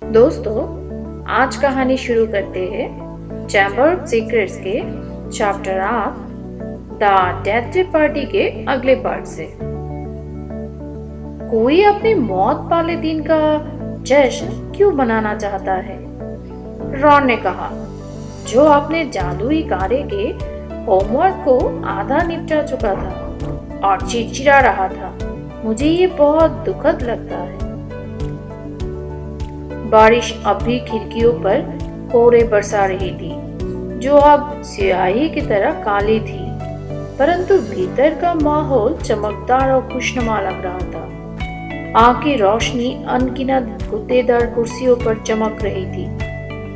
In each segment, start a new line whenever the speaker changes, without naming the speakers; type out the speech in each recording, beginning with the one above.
दोस्तों, आज कहानी शुरू करते हैं चैम्बर ऑफ सीक्रेट्स के चैप्टर 8 द डेथ पार्टी के अगले पार्ट से। कोई अपनी मौत वाले दिन का जश्न क्यों मनाना चाहता है? रॉन ने कहा, जो अपने जादुई कार्य के होमवर्क को आधा निपटा चुका था और चिड़चिड़ा रहा था। मुझे ये बहुत दुखद लगता है। बारिश अब भी खिड़कियों पर कोहरे बरसा रही थी, जो अब स्याही की तरह काली थी, परंतु भीतर का माहौल चमकदार और खुशनुमा लग रहा था। आग की रोशनी अनगिनत गुद्देदार कुर्सियों पर चमक रही थी,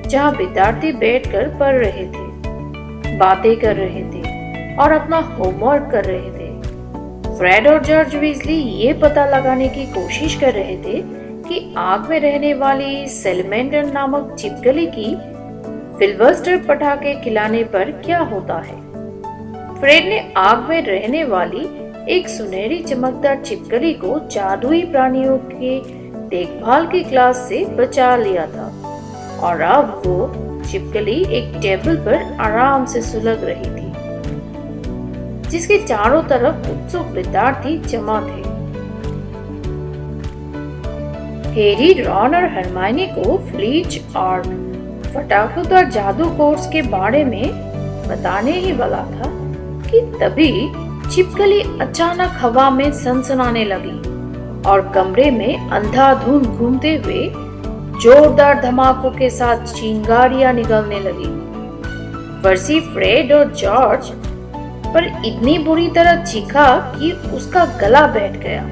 जहां विद्यार्थी बैठकर पढ़ रहे थे, बातें कर रहे थे और अपना होमवर्क कर रहे थे। फ्रेड और जॉर्ज वीजली ये पता लगाने की कोशिश कर रहे थे कि आग में रहने वाली सेलेमेंडर नामक छिपकली की फिल्बस्टर पटाखे खिलाने पर क्या होता है। फ्रेड ने आग में रहने वाली एक सुनहरी चमकदार छिपकली को जादुई प्राणियों के देखभाल की क्लास से बचा लिया था और अब वो छिपकली एक टेबल पर आराम से सुलग रही थी, जिसके चारों तरफ उत्सुक विद्यार्थी जमा थे। हैरी, रॉन और हरमाइनी को फ्लीच और फटाकदार जादू कोर्स के बारे में बताने ही वाला था कि तभी छिपकली अचानक हवा में सनसनाने लगी और कमरे में अंधाधुंध घूमते हुए जोरदार धमाकों के साथ चिंगारियां निकलने लगी। पर्सी, फ्रेड और जॉर्ज पर इतनी बुरी तरह चीखा कि उसका गला बैठ गया।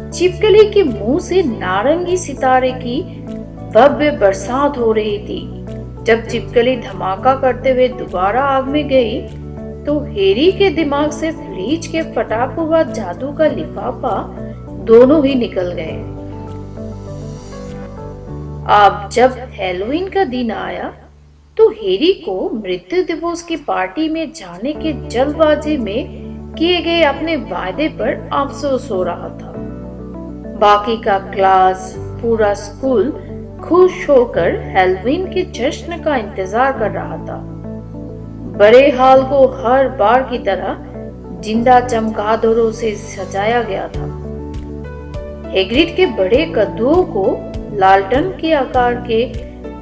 छिपकली के मुंह से नारंगी सितारे की भव्य बरसात हो रही थी। जब छिपकली धमाका करते हुए दोबारा आग में गई, तो हैरी के दिमाग से फ्लीच के पटाखों व जादू का लिफाफा दोनों ही निकल गए। अब जब हैलोवीन का दिन आया, तो हैरी को मृत्यु दिवस की पार्टी में जाने के जल्दबाजी में किए गए अपने वायदे पर अफसोस हो रहा था। बाकी का क्लास, पूरा स्कूल खुश होकर हैलोवीन के जश्न का इंतजार कर रहा था। बड़े हॉल को हर बार की तरह जिंदा चमगादड़ों से सजाया गया था। हैग्रिड के बड़े कद्दुओं को लालटेन के आकार के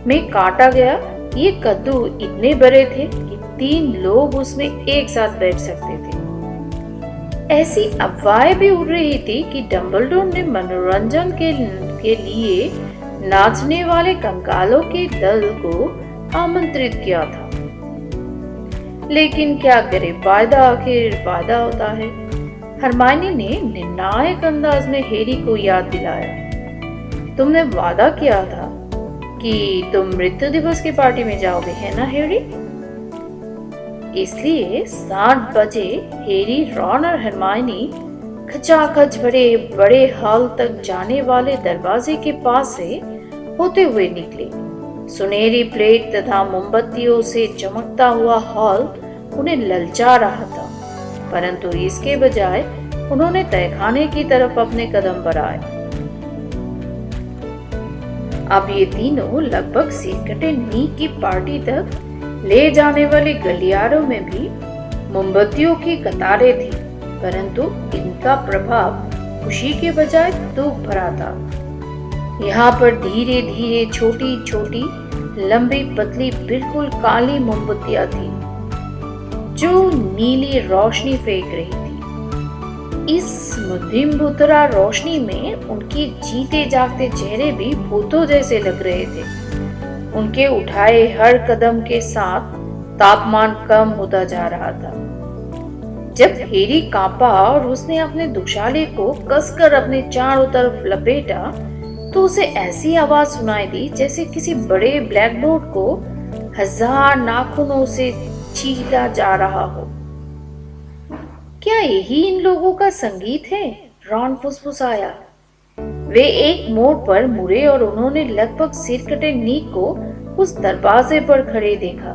में काटा गया। ये कद्दू इतने बड़े थे कि 3 लोग उसमें एक साथ बैठ सकते थे। ऐसी अफवाहें भी उड़ रही थी कि डंबलडोर ने मनोरंजन के लिए नाचने वाले कंकालों के दल को आमंत्रित किया था। लेकिन क्या करे, वायदा आखिर वायदा होता है। हरमाइनी ने निर्णायक अंदाज में हैरी को याद दिलाया, तुमने वादा किया था कि तुम मृत्यु दिवस की पार्टी में जाओगे, है ना हैरी? इसलिए 7 बजे हैरी, रॉन और हरमाइनी खचाखच भरे बड़े हॉल तक जाने वाले दरवाजे के पास से होते हुए निकले। सुनहरी प्लेट तथा मोमबत्तियों से चमकता हुआ हॉल उन्हें ललचा रहा था, परंतु इसके बजाय उन्होंने तहखाने की तरफ अपने कदम बढ़ाए। अब ये तीनों लगभग सिरकटे नीक की पार्टी तक ले जाने वाले गलियारों में भी मोमबत्तियों की कतारें थी, परंतु इनका प्रभाव खुशी के बजाय दुख भरा था। यहाँ पर धीरे धीरे छोटी छोटी लंबी पतली बिल्कुल काली मोमबत्तियां थी, जो नीली रोशनी फेंक रही थी। इस मध्यम भूतरा रोशनी में उनके जीते जागते चेहरे भी भूतों जैसे लग रहे थे। उनके उठाए हर कदम के साथ तापमान कम होता जा रहा था। जब हैरी कांपा और उसने अपने दुशाले को कसकर अपने चारों तरफ लपेटा, तो उसे ऐसी आवाज सुनाई दी जैसे किसी बड़े ब्लैकबोर्ड को 1000 नाखूनों से छीला जा रहा हो। क्या यही इन लोगों का संगीत है? रॉन फुसफुसाया। वे एक मोड़ पर मुड़े और उन्होंने लगभग सिरकटे नीक को उस दरवाजे पर खड़े देखा,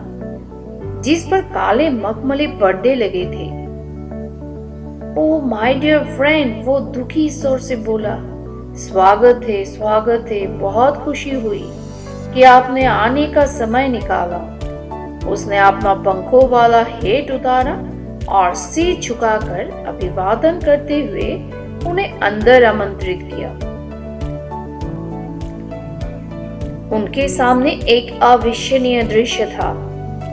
जिस पर काले मखमली पर्दे लगे थे। ओह माय डियर फ्रेंड, वो दुखी स्वर से बोला, स्वागत है, बहुत खुशी हुई। कि आपने आने का समय निकाला। उसने अपना पंखों वाला हेट उतारा और सिर झुकाकर अभिवादन करते हुए उन्हें अंदर आमंत्रित किया। उनके सामने एक अविश्वसनीय दृश्य था।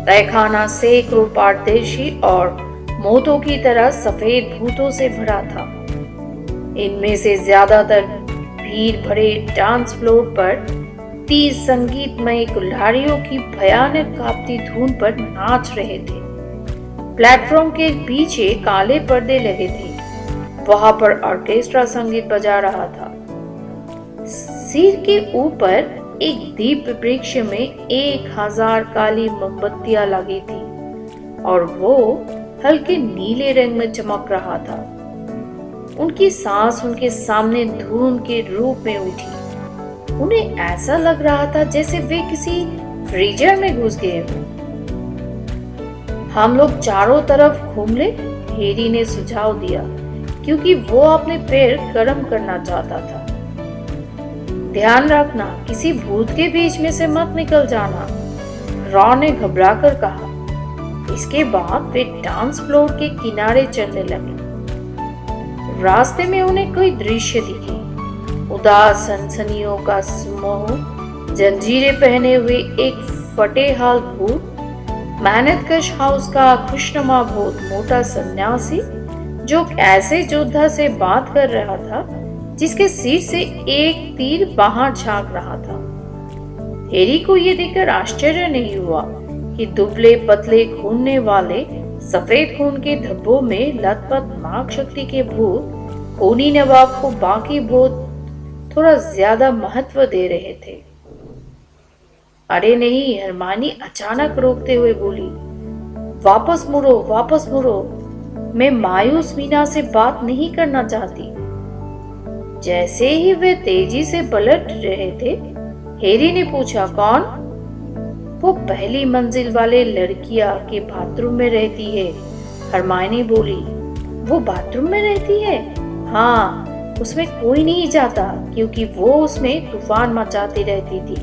तहखाना सैकड़ों पारदर्शी और मोतों की तरह सफेद भूतों से भरा था। इनमें से ज्यादातर भीड़ भरे डांस फ्लोर पर तीस संगीतमय कुल्हाड़ियों की भयानक कांपती धुन पर नाच रहे थे। प्लेटफॉर्म के पीछे काले पर्दे लगे थे। वहां पर ऑर्केस्ट्रा संगीत बजा रहा था। सिर के ऊपर एक दीप वृक्ष में 1000 काली मोमबत्तियां लगी थी और वो हल्के नीले रंग में चमक रहा था। उनकी सांस उनके सामने धूम के रूप में उठी। उन्हें ऐसा लग रहा था जैसे वे किसी फ्रीजर में घुस गए हों। हम लोग चारों तरफ घूम ले, हेरी ने सुझाव दिया, क्योंकि वो अपने पैर गर्म करना चाहता था। ध्यान रखना, किसी भूत के बीच में से मत निकल जाना, रॉन ने घबराकर कहा। इसके बाद वे डांस फ्लोर के किनारे चलने लगे। रास्ते में उन्हें कोई दृश्य दिखे। उदास सनसनियों का समूह, जंजीरें पहने हुए एक फटे हाल भूत, मेहनतकश हाउस का खुशनुमा भूत मोटा सन्यासी जो ऐसे योद्धा से बात कर रहा था जिसके सिर से एक तीर बाहर झांक रहा था। हेरी को यह देखकर आश्चर्य नहीं हुआ कि दुबले पतले खूनने वाले सफेद खून के धब्बों में लथपथ नाग शक्ति के भूत खूनी नवाब को बाकी भूत थोड़ा ज्यादा महत्व दे रहे थे। अरे नहीं, हरमानी अचानक रोकते हुए बोली, वापस मुड़ो, वापस मुड़ो। मैं मायूस मीना से बात नहीं करना चाहती। जैसे ही वे तेजी से पलट रहे थे, हेरी ने पूछा, कौन? वो पहली मंजिल वाले लड़कियां के बाथरूम में रहती है, हरमाइनी बोली। वो बाथरूम में रहती है? हाँ, उसमें कोई नहीं जाता क्योंकि वो उसमें तूफान मचाती रहती थी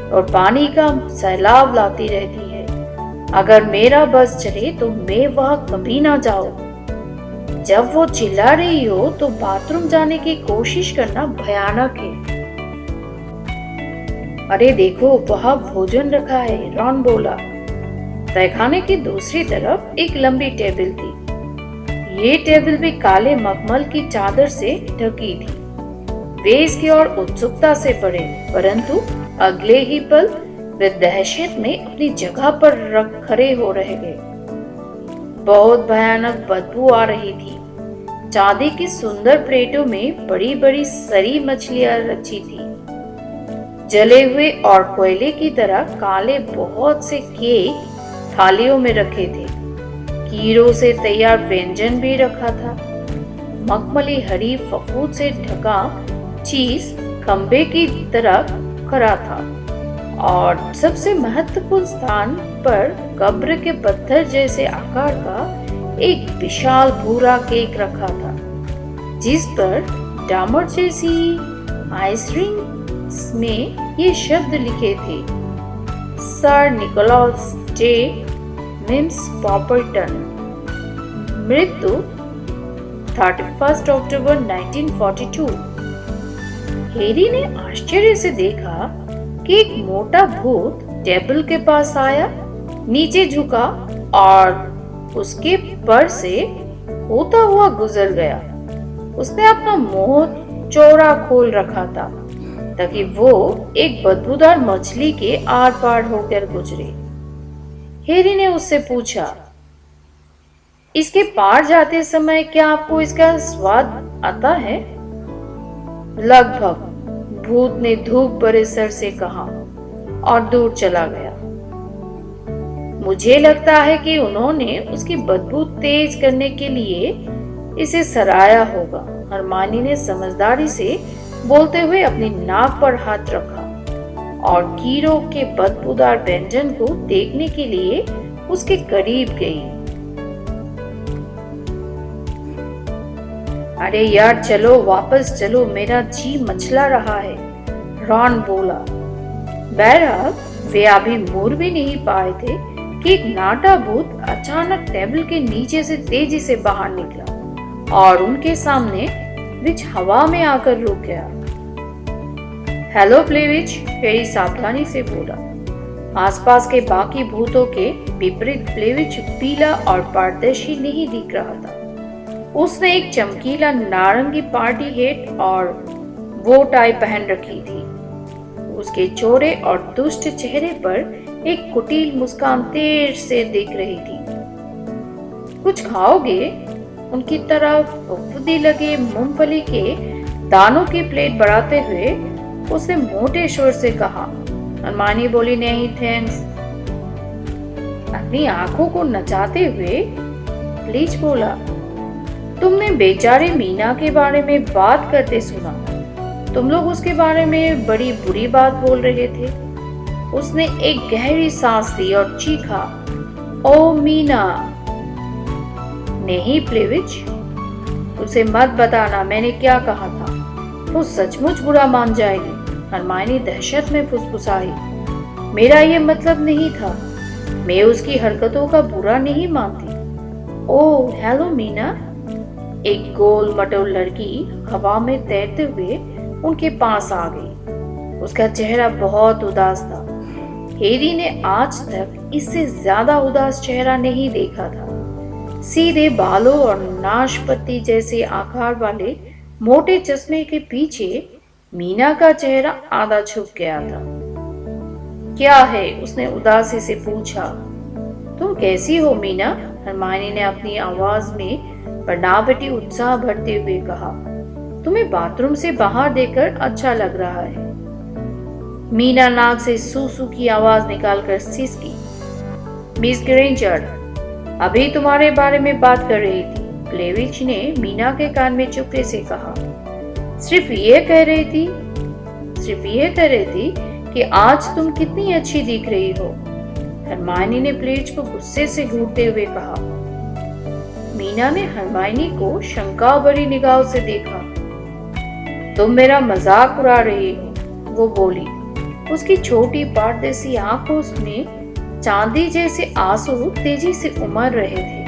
और पानी का सैलाब लाती रहती है। अगर मेरा बस चले तो मैं वहां कभी ना जाऊं। जब वो चिल्ला रही हो तो बाथरूम जाने की कोशिश करना भयानक है। अरे देखो, वहां भोजन रखा है, रॉन बोला। तहखाने की दूसरी तरफ एक लंबी टेबल थी। ये टेबल भी काले मखमल की चादर से ढकी थी। वे इसकी ओर उत्सुकता से बढ़े, परंतु अगले ही पल वे दहशत में अपनी जगह पर खड़े हो रह गए। बहुत भयानक बदबू आ रही थी। चांदी की सुंदर प्लेटों में बड़ी बड़ी सरी मछलियां रखी थी। जले हुए और कोयले की तरह काले बहुत से केक थालियों में रखे थे। कीड़ों से तैयार व्यंजन भी रखा था। मखमली हरी फफूद से ढका चीज खंबे की तरह खड़ा था और सबसे महत्वपूर्ण स्थान पर कब्र के पत्थर जैसे आकार का एक विशाल भूरा केक रखा था, जिस पर डामर जैसी आइसरिंग में ये शब्द लिखे थे, सर निकोलस जे मिम्स पॉपरटन, मृत्यु 31 अक्टूबर 1942। हेरी ने आश्चर्य से देखा कि एक मोटा भूत टेबल के पास आया, नीचे झुका और उसके पर से होता हुआ गुजर गया। उसने अपना मुंह चौड़ा खोल रखा था ताकि वो एक बदबूदार मछली के आर पार होकर गुजरे। हेरी ने उससे पूछा, इसके पार जाते समय क्या आपको इसका स्वाद आता है? लगभग, भूत ने धूप भरे सर से कहा और दूर चला गया। मुझे लगता है कि उन्होंने उसकी बदबू तेज करने के लिए इसे सराहा होगा, हरमानी ने समझदारी से बोलते हुए अपनी नाक पर हाथ रखा और कीड़ों के बदबूदार व्यंजन को देखने के लिए उसके करीब गई। अरे यार, चलो वापस चलो, मेरा जी मचला रहा है, रॉन बोला। बहरहाल वे अभी मुड़ भी नहीं पाए थे कि एक नाटा भूत अचानक टेबल के नीचे से तेजी से बाहर निकला और उनके सामने विच हवा में आकर रुक गया। हेलो प्लेविच, फेरी सावधानी से बोला। आसपास के बाकी भूतों के विपरीत प्लेविच पीला और पारदर्शी नहीं दिख रहा था। उसने एक चमकीला नारंगी पार्टी हेट और वो टाई पहन रखी थी। उसके चौड़े और दुष्ट चेहरे पर एक कुटिल मुस्कान तेज से दिख रही थी। कुछ खाओगे? उनकी तरफ फुफुदी लगे मूंगफली के दानों की प्लेट बढ़ाते हुए उसने मोटे स्वर से कहा। हरमाइनी बोली, नहीं थैंक्स। अपनी आंखों को नचाते हुए प्लीज बोला, तुमने बेचारे मीना के बारे में बात करते सुना। तुम लोग उसके बारे में बड़ी बुरी बात बोल रहे थे। उसने एक गहरी सांस ली और चीखा, ओ मीना। नहीं प्लेविच, उसे मत बताना मैंने क्या कहा था। वो सचमुच बुरा मान जाएगी। हरमाइनी दहशत में फुसफुसाई, मेरा ये मतलब नहीं था। मैं उसकी हरकतों का बुरा नहीं मानती। Oh hello Meena. एक गोल मटोल लड़की हवा में तैरते हुए उनके पास आ गई। उसका चेहरा बहुत उदास था। हेरी ने आज तक इससे ज्यादा उदास चेहरा नहीं देखा था। सीधे बालों और नाशपत्ती जैसे आकार वाले मोटे चश्मे के पीछे मीना का चेहरा आधा छुप गया था। क्या है? उसने उदासी से पूछा। तुम कैसी हो मीना? हरमाइनी ने अपनी आवाज में बनावटी उत्साह भरते हुए कहा। तुम्हें बाथरूम से बाहर देखकर अच्छा लग रहा है। मीना नाक से सूसू की आवाज निकालकर सिसकी। मिस ग्रेंजर, अभी तुम्हारे बारे में बात कर रही थी। प्लेविच ने मीना के कान में चुपके से कहा। सिर्फ ये कह रही थी कि आज तुम कितनी अच्छी दिख रही हो। हरमाइनी ने प्लेविच को गुस्से से घूरते हुए कहा। मीना ने हरमाइनी को शंका भरी निगाहों से देखा। तुम मेरा मजाक उड़ा रही हो, वो बोली। उसकी छोटी पारदर्शी आंखों में चांदी जैसे आंसू तेजी से उमड़ रहे थे।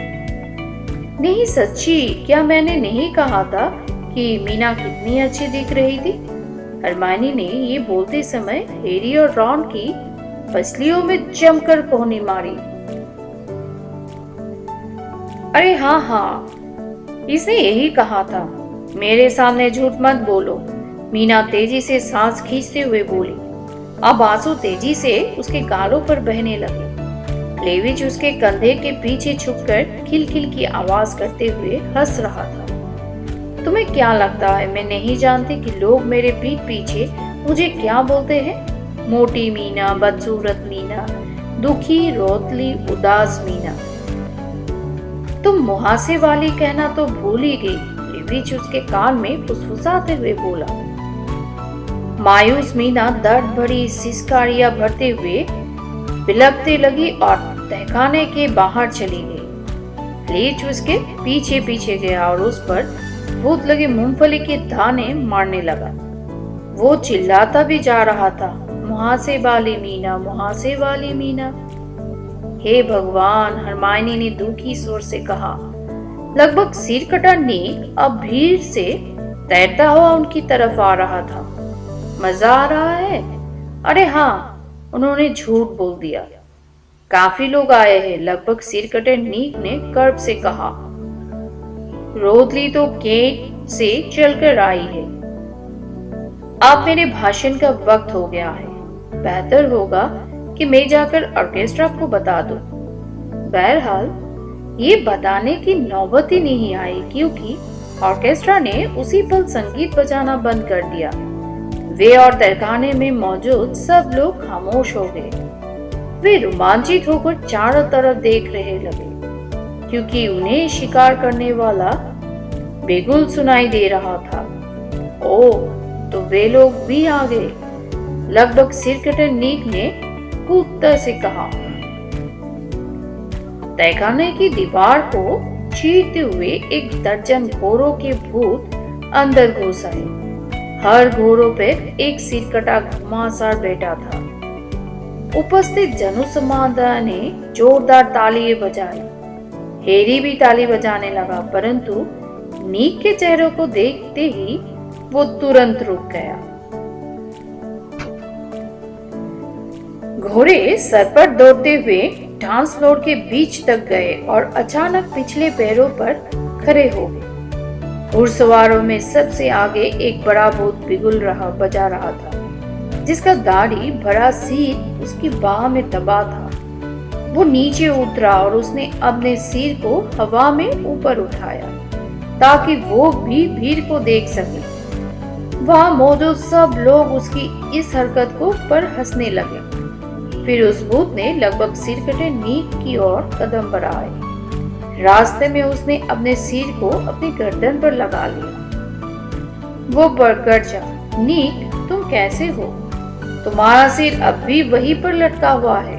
नहीं सच्ची, क्या मैंने नहीं कहा था कि मीना कितनी अच्छी दिख रही थी? हरमाइनी ने ये बोलते समय हैरी और रॉन की पसलियों में जमकर कोहनी मारी। अरे हाँ, इसने यही कहा था। मेरे सामने झूठ मत बोलो। मीना तेजी से सांस खींचते हुए बोली। अब आंसू तेजी से उसके गालों पर बहने लगे। प्लेविच उसके कंधे के पीछे छुपकर खिलखिल की आवाज करते हुए हंस रहा था। तुम्हें क्या लगता है मैं नहीं जानती कि लोग मेरे पीठ पीछे मुझे क्या बोलते हैं? मोटी मीना, बदसूरत मीना, दुखी, रोतली, उदास मीना। तुम मुहासे वाली कहना तो भूल ही गई। प्लेविच उसके कान में फुसफुसाते हुए बोला। मायूस मीना दर्द भरी सिसकारियां भरते हुए बिलखते लगी और तहखाने के बाहर चली गई। प्लेविच उसके पीछे पीछे गया और उस पर भूत लगे मूंगफली के दाने मारने लगा। वो चिल्लाता भी जा रहा था, मुहासे वाली मीना, मुहासे वाली मीना। हे भगवान, हरमाइनी ने दुखी स्वर से कहा। लगभग सिरकटा नीक अब भीड़ से तैरता हुआ उनकी तरफ आ रहा था। मजा आ रहा है? अरे हाँ, उन्होंने झूठ बोल दिया। काफी लोग आए हैं, लगभग सिरकटे नीक ने कर्ब से कहा। रोदली तो गेट से चलकर आई है। अब मेरे भाषण का वक्त हो गया है। बेहतर होगा कि मैं जाकर ऑर्केस्ट्रा को बता दूं। बहरहाल ये बताने की नौबत ही नहीं आई क्योंकि ऑर्केस्ट्रा ने उसी पल संगीत बजाना बंद कर दिया। वे और तहखाने में मौजूद सब लोग खामोश हो गए। वे रोमांचित होकर चारों तरफ देख रहे लगे क्योंकि उन्हें शिकार करने वाला बिगुल सुनाई दे रहा था। ओह, तो वे लोग भी आ गए। लगभग सिरकटे नीक ने कूदते से कहा। तहखाने की दीवार को चीरते हुए एक दर्जन घोड़ों के भूत अंदर घुस आए। हर घोड़ों पर एक सिरकटा घुमासार बैठा था। उपस्थित जनसमुदाय ने जोरदार तालियां बजाई। हैरी भी ताली बजाने लगा, परंतु नीक के चेहरे को देखते ही वो तुरंत रुक गया। घोड़े सर पर दौड़ते हुए डांस फ्लोर के बीच तक गए और अचानक पिछले पैरों पर खड़े हो गए। घुड़सवारों में सबसे आगे एक बड़ा भूत बिगुल बजा रहा था, जिसका दाढ़ी भरा सिर उसकी बाह में दबा था। वो नीचे उतरा और उसने अपने सिर को हवा में ऊपर उठाया ताकि वो भी भीड़ को देख सके। वहां मौजूद सब लोग उसकी इस हरकत को पर हंसने लगे। फिर उस भूत ने लगभग सिर कटे नीक की ओर कदम बढ़ाए। रास्ते में उसने अपने सिर को अपनी गर्दन पर लगा लिया। वो बढ़कर जा, नीक तुम कैसे हो? तुम्हारा सिर अब भी वहीं पर लटका हुआ है।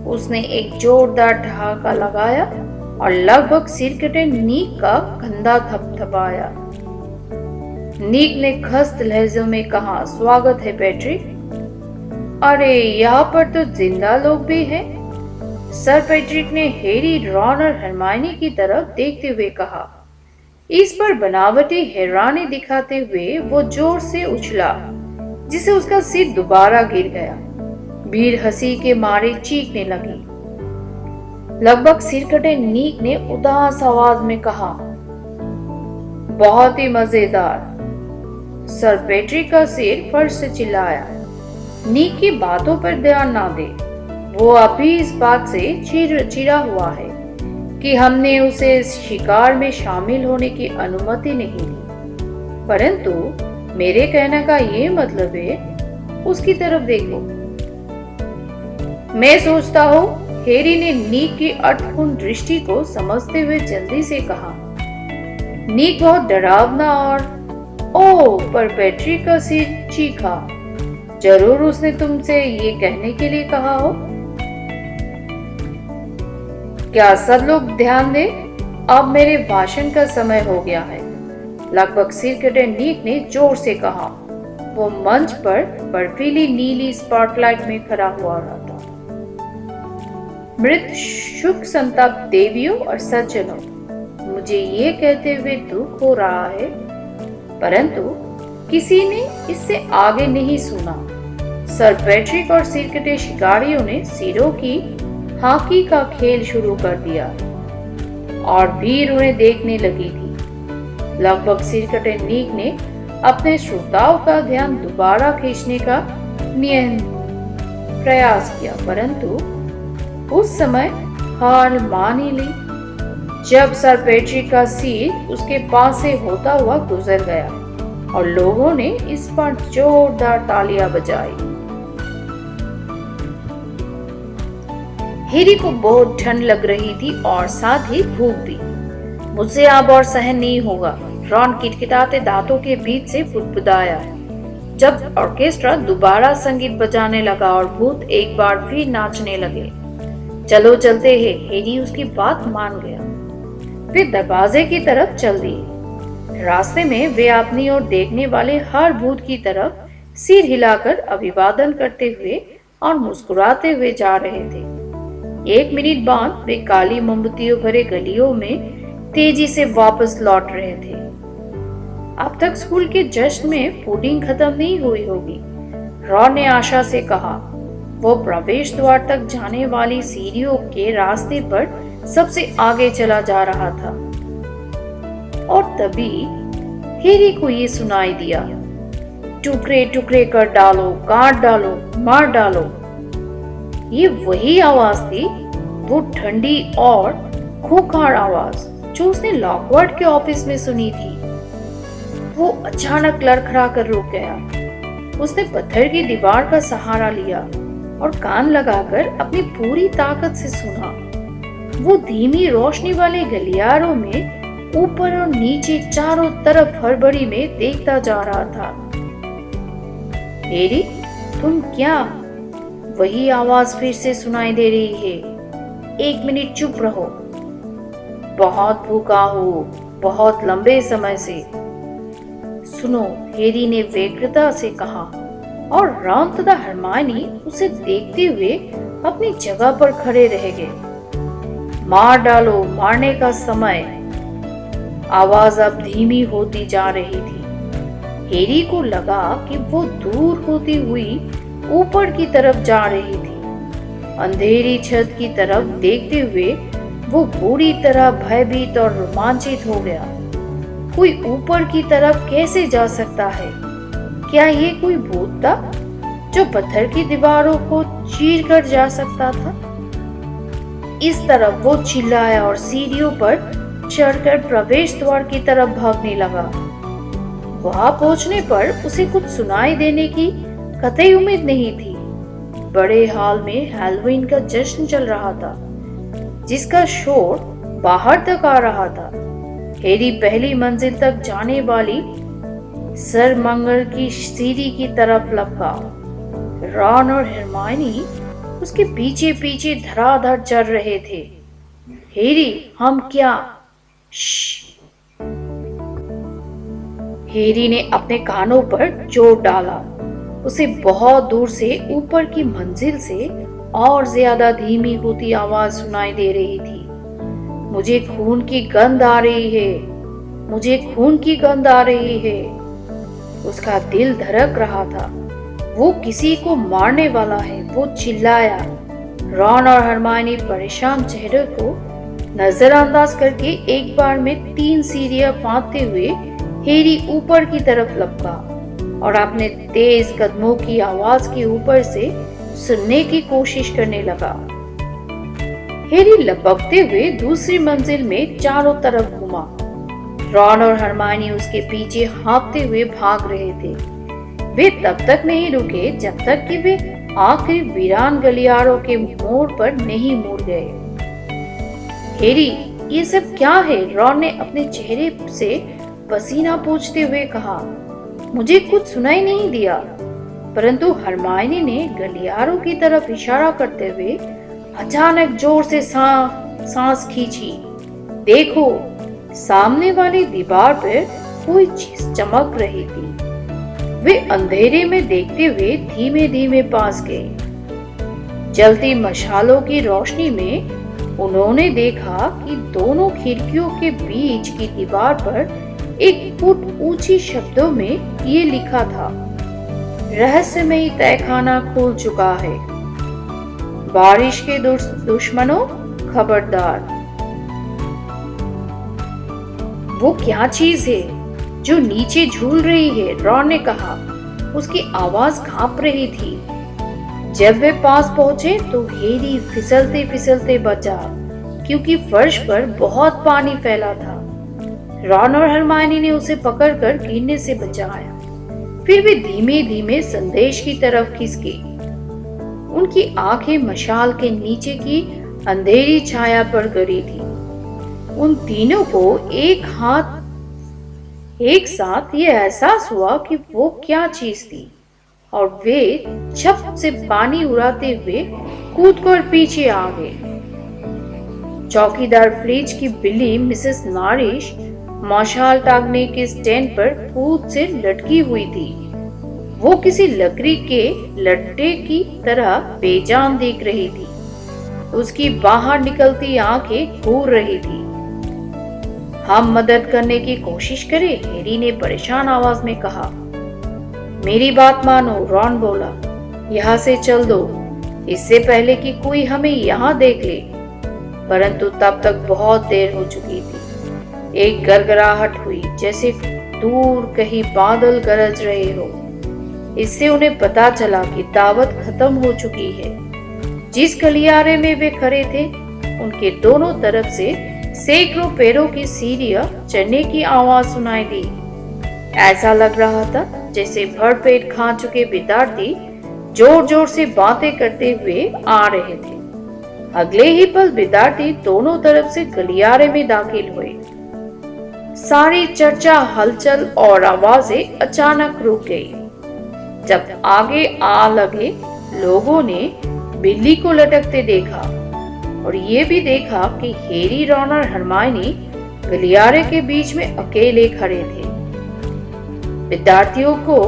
उसने एक जोरदार ठहाका लगाया और लगभग सिर कटे नीक का कंधा थपथपाया। नीक ने खस्त लहजे में कहा, स्वागत है पैट्रिक। अरे यहाँ पर तो जिंदा लोग भी हैं। सर पैट्रिक ने हैरी, रॉन और हरमाइनी की तरफ देखते हुए कहा। इस पर बनावटी हैरानी दिखाते हुए वो जोर से उछला, जिसे उसका सिर दोबारा गिर गया। भीड़ हंसी के मारे चीखने लगी। लगभग सिर कटे नीक ने उदास आवाज में कहा, बहुत ही मजेदार। सर पैट्रिक का सिर फर्श से चिल्लाया। नीक की बातों पर ध्यान ना दे, वो अभी इस बात से चिढ़ा हुआ है कि हमने उसे इस शिकार में शामिल होने की अनुमति नहीं दी। परंतु मेरे कहने का ये मतलब है, उसकी तरफ देखो। मैं सोचता हूँ, हैरी ने नीक की अर्थपूर्ण दृष्टि को समझते हुए जल्दी से कहा। नीक बहुत डरावना और ओह पर पैट्रिक का सिर चीखा। जरूर उसने तुमसे ये कहने के लिए कहा हो। क्या सब लोग ध्यान दें, अब मेरे भाषण का समय हो गया है। लगभग सिर कटे नीक ने जोर से कहा। वो मंच पर बर्फीली नीली स्पॉटलाइट में खड़ा हुआ रहा था। मृत शुक संताप देवियों और सज्जनों, मुझे ये कहते हुए दुख हो रहा है, परंतु किसी ने इससे आगे नहीं सुना। सर पैट्रिक और सिरकटे शिकारियों ने सिरों की हॉकी का खेल शुरू कर दिया और भीड़ उन्हें देखने लगी थी। लगभग सिरकटे नीक ने अपने श्रोताओं का ध्यान दोबारा खींचने का प्रयास किया, परंतु उस समय हार मान ही ली जब सर पैट्रिक का सिर उसके पास से होता हुआ गुजर गया और लोगों ने इस पर जोरदार तालियां बजाई। हैरी को बहुत ठंड लग रही थी और साथ ही भूख भी। मुझसे अब और सहन नहीं होगा, रॉन किटकिटाते दांतों के बीच से फुदफुदाया जब ऑर्केस्ट्रा दोबारा संगीत बजाने लगा और भूत एक बार फिर नाचने लगे। चलो चलते हैं, हैरी उसकी बात मान गया। वे दरवाजे की तरफ चल दिए। रास्ते में वे अपनी ओर देखने वाले हर भूत की तरफ सिर हिलाकर अभिवादन करते हुए और मुस्कुराते हुए जा रहे थे। 1 मिनट बाद वे काली मोमबत्तियों भरे गलियों में तेजी से वापस लौट रहे थे। अब तक स्कूल के जश्न में पुडिंग खत्म नहीं हुई होगी, रॉन ने आशा से कहा। वो प्रवेश द्वार तक जाने वाली सीढ़ियों के रास्ते पर सबसे आगे चला जा रहा था और तभी हैरी को ये सुनाई दिया, टुकड़े टुकड़े कर डालो, काट डालो, मार डालो। ये वही आवाज थी, वो ठंडी और खूंखार आवाज जो उसने लॉकवर्ड के ऑफिस में सुनी थी। वो अचानक लड़खड़ा कर रुक गया। उसने पत्थर की दीवार का सहारा लिया और कान लगाकर अपनी पूरी ताकत से सुना। वो धीमी रोशनी वाले गलियारों में ऊपर और नीचे चारों तरफ हड़बड़ी में देखता जा रहा था। हैरी, तुम क्या? वही आवाज फिर से सुनाई दे रही है। 1 मिनट चुप रहो। बहुत भूखा हूँ, बहुत लंबे समय से। सुनो, हैरी ने व्यग्रता से कहा। और रॉन तथा हरमाइनी उसे देखते हुए अपनी जगह पर खड़े रह गए। मार डालो, मारने का समय। आवाज अब धीमी होती जा रही थी। हैरी को लगा कि वो दूर होती हुई ऊपर की तरफ जा रही थी। अंधेरी छत की तरफ देखते हुए वो बुरी तरह भयभीत और रोमांचित हो गया। कोई ऊपर की तरफ कैसे जा सकता है? क्या ये कोई भूत था जो पत्थर की दीवारों को चीर कर जा सकता था? इस तरफ वो चिल्लाया और सीढ़ियों पर चढ़कर प्रवेश द्वार की तरफ भागने लगा। वहां पहुंचने पर उसे कुछ सुनाई देने की कतई उम्मीद नहीं थी। बड़े हॉल में हैलोवीन का जश्न चल रहा था, जिसका शोर बाहर तक आ रहा था। हैरी पहली मंजिल तक जाने वाली सरमंगल की सीढ़ी की तरफ लपका। रॉन और हरमाइनी उसके पीछे पीछे धड़ाधड़ चढ़ रहे थे। हैरी, हम क्या? हैरी ने अपने कानों पर जोर डाला। उसे बहुत दूर से ऊपर की मंजिल से और ज्यादा धीमी होती आवाज सुनाई दे रही थी। मुझे खून की गंध आ रही है, मुझे खून की गंध आ रही है। उसका दिल धड़क रहा था। वो किसी को मारने वाला है, वो चिल्लाया। रॉन और हरमाइनी परेशान चेहरे को नजरअंदाज करके एक बार में 3 सीढ़ियां फांदते हुए हैरी ऊपर की तरफ लपका और अपने तेज कदमों की आवाज के ऊपर से सुनने की कोशिश करने लगा। हैरी लपकते हुए दूसरी मंजिल में चारों तरफ घूमा। रॉन और हरमाइनी उसके पीछे हाँफते हुए भाग रहे थे। वे तब तक नहीं रुके जब तक कि वे आखिरी वीरान गलियारों के मोड़ पर नहीं मुड़ गए। हैरी, ये सब क्या है? रॉन ने अपने चेहरे से पसीना पोंछते हुए कहा। मुझे कुछ सुनाई नहीं दिया, परंतु हरमाइनी ने गलियारों की तरफ इशारा करते हुए अचानक जोर से सांस खींची। देखो, सामने वाली दीवार पर कोई चीज चमक रही थी। वे अंधेरे में देखते हुए धीमे धीमे पास गए। जलती मशालों की रोशनी में उन्होंने देखा कि दोनों खिड़कियों के बीच की दीवार पर 1 फुट ऊंची शब्दों में ये लिखा था, रहस्यमयी तहखाना खुल चुका है, बारिश के दुश्मनों खबरदार। वो क्या चीज है जो नीचे झूल रही है? रॉन ने कहा। उसकी आवाज कांप रही थी। जब वे पास पहुंचे तो हैरी फिसलते फिसलते बचा, क्योंकि फर्श पर बहुत पानी फैला था। रॉन और हरमाइनी ने उसे पकड़कर गिरने से बचाया। फिर वे धीमे धीमे संदेश की तरफ खिसके। उनकी आंखें मशाल के नीचे की अंधेरी छाया पर गड़ी थी। उन तीनों को एक साथ ये एहसास हुआ कि वो क्या चीज थी, और वे छप से पानी उड़ाते हुए कूदकर पीछे आ गए। चौकीदार फ्रिज की बिल्ली मिसेस नारिश मशाल टांगने के स्टैंड पर कूद से लटकी हुई थी। वो किसी लकड़ी के लट्टे की तरह बेजान दिख रही थी। उसकी बाहर निकलती आंखें घूर रही थी। हम मदद करने की कोशिश करें, हैरी ने परेशान आवाज में कहा। मेरी बात मानो, रॉन बोला। यहाँ से चल दो, इससे पहले कि कोई हमें यहाँ देख ले। परंतु तब तक बहुत देर हो चुकी थी। एक गड़गड़ाहट हुई, जैसे दूर कहीं बादल गरज रहे हो। इससे उन्हें पता चला कि दावत खत्म हो चुकी है। जिस गलियारे में वे खड़े थे, उनके दोनों तरफ से सैकड़ों पैरों की सीढ़ियां चढ़ने की आवाज सुनाई दी। ऐसा लग रहा था जैसे भरपेट खा चुके विद्यार्थी जोर जोर से बातें करते हुए आ रहे थे। अगले ही पल विद्यार्थी दोनों तरफ से गलियारे में दाखिल हुए। सारी चर्चा, हलचल और आवाजें अचानक रुक गई। जब आगे आ लगे लोगों ने बिल्ली को लटकते देखा और ये भी देखा कि हैरी, रॉन और हरमाइनी गलियारे के बीच में अकेले खड़े थे। विद्यार्थियों को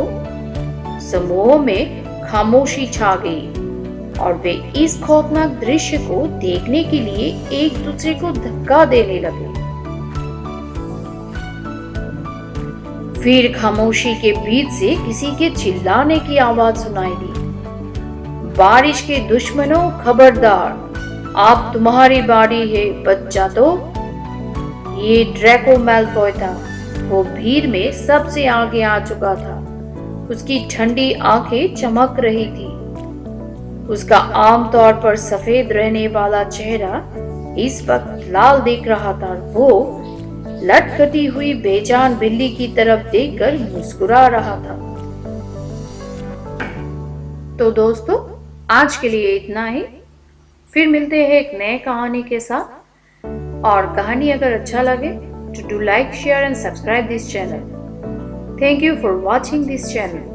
समूह में खामोशी छा गई और वे इस खौफनाक दृश्य को देखने के लिए एक दूसरे को धक्का देने लगे। फिर खामोशी के बीच से किसी के चिल्लाने की आवाज सुनाई दी, बारिश के दुश्मनों खबरदार, आप तुम्हारी बारी है, बच्चा तो। ये ड्रैको मैलफॉय था। वो भीड़ में सबसे आगे आ चुका था। उसकी ठंडी आंखें चमक रही थी। उसका आमतौर पर सफेद रहने वाला चेहरा इस वक्त लाल दिख रहा था। वो लटकती हुई बेजान बिल्ली की तरफ देखकर मुस्कुरा रहा था। तो दोस्तों, आज के लिए इतना ही। फिर मिलते हैं एक नए कहानी के साथ। और कहानी अगर अच्छा लगे तो do like, share and subscribe this channel. Thank you for watching this channel.